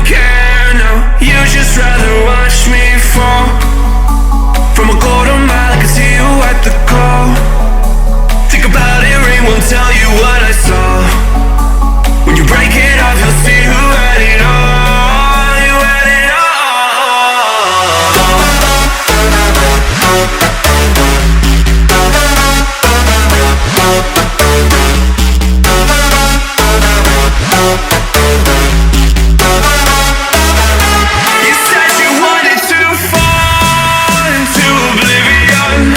care now. You just rather watch me fall. From a quarter mile, I can see you at the call. Think about it, ring won't tell you what I saw. When you break it off, you'll see who had it all. You had it all. You said you wanted to fall into oblivion.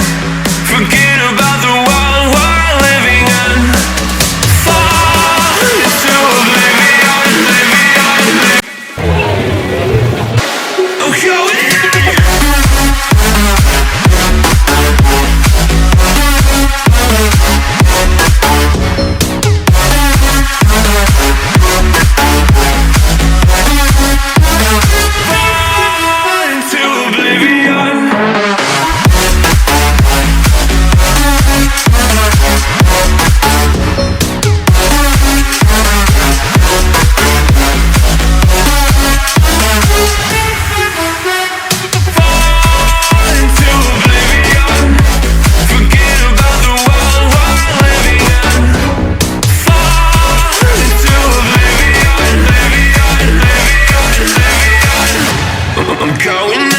Forget about the world we're living in. Fall into oblivion, oblivion. Oh, going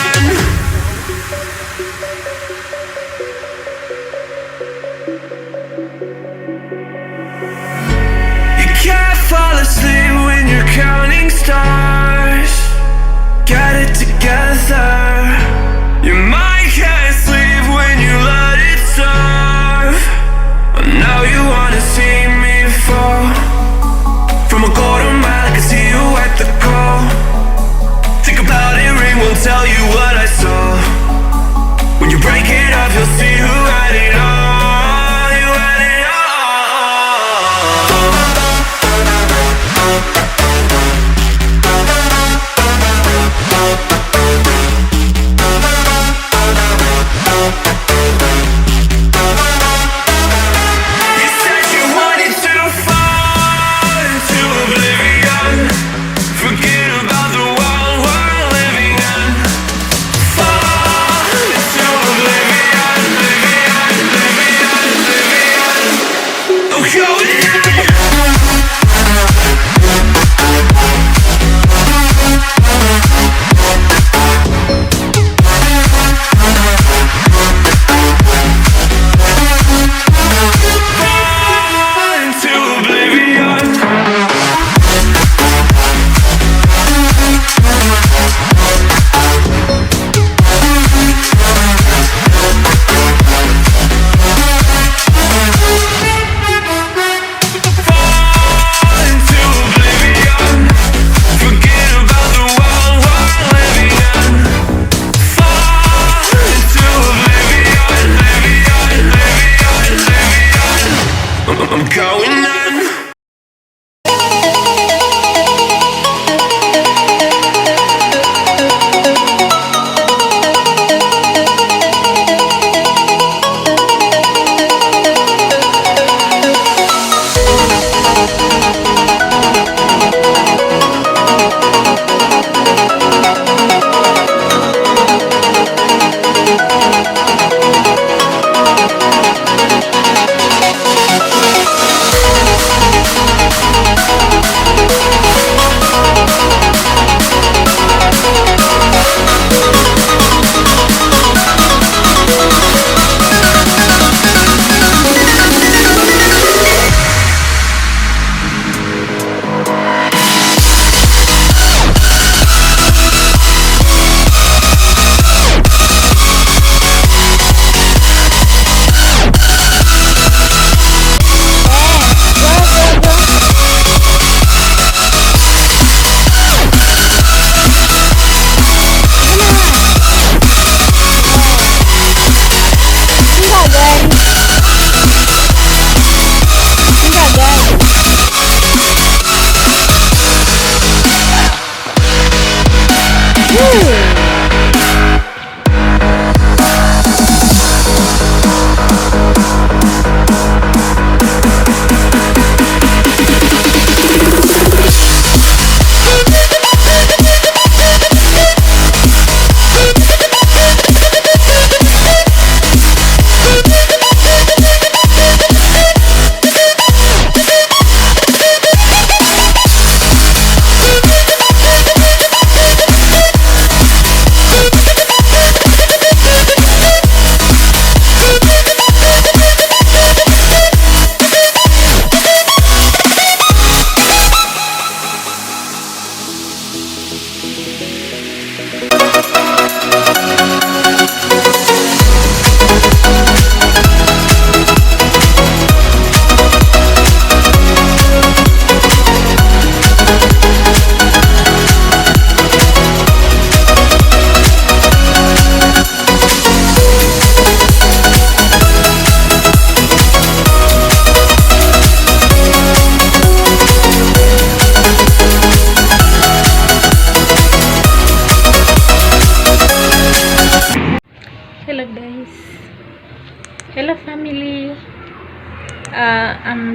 fall asleep when you're counting stars. Get it together. Your mind can't sleep when you let it serve. Now you wanna see me fall. From a quarter mile, I can see you at the call. Think about it, ring won't tell you what I saw. When you break it up, you'll see who had it all. You had it all. You said you wanted to fall into oblivion. Forget about the world we're living in. Fall into oblivion, oblivion, oblivion, oblivion. Oh, going I'm going on.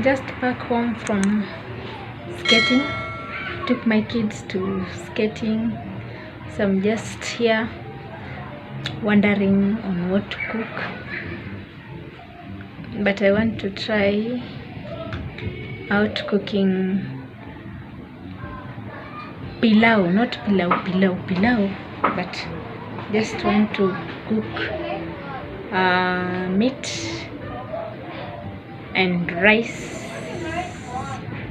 just back home from skating. Took my kids to skating, so I'm just here wondering on what to cook. But I want to try out cooking pilau, not pilau, but just want to cook meat and rice,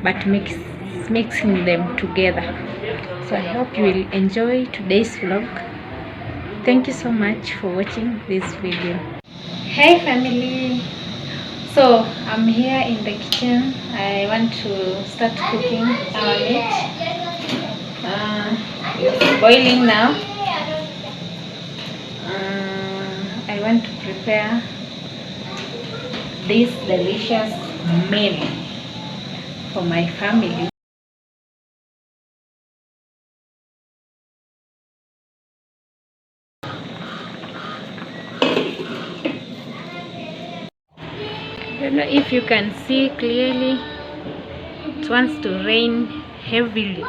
but mixing them together. So I hope you will enjoy today's vlog. Thank you so much for watching this video. Hey family, so I'm here in the kitchen. I want to start cooking our meat. It's boiling now. I want to prepare this delicious meal for my family. I don't know if you can see clearly. It wants to rain heavily.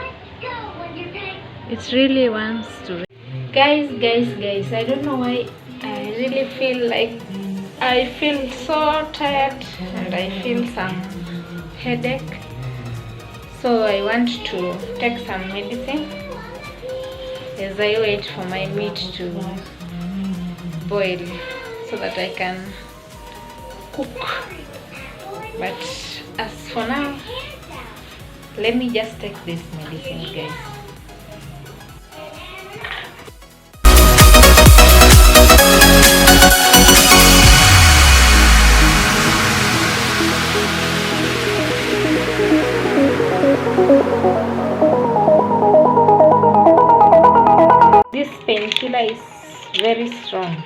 It really wants to rain. Guys, I don't know why I really feel like I feel so tired and I feel some headache. So I want to take some medicine as I wait for my meat to boil so that I can cook. But as for now, let me just take this medicine, guys. This painkiller is very strong.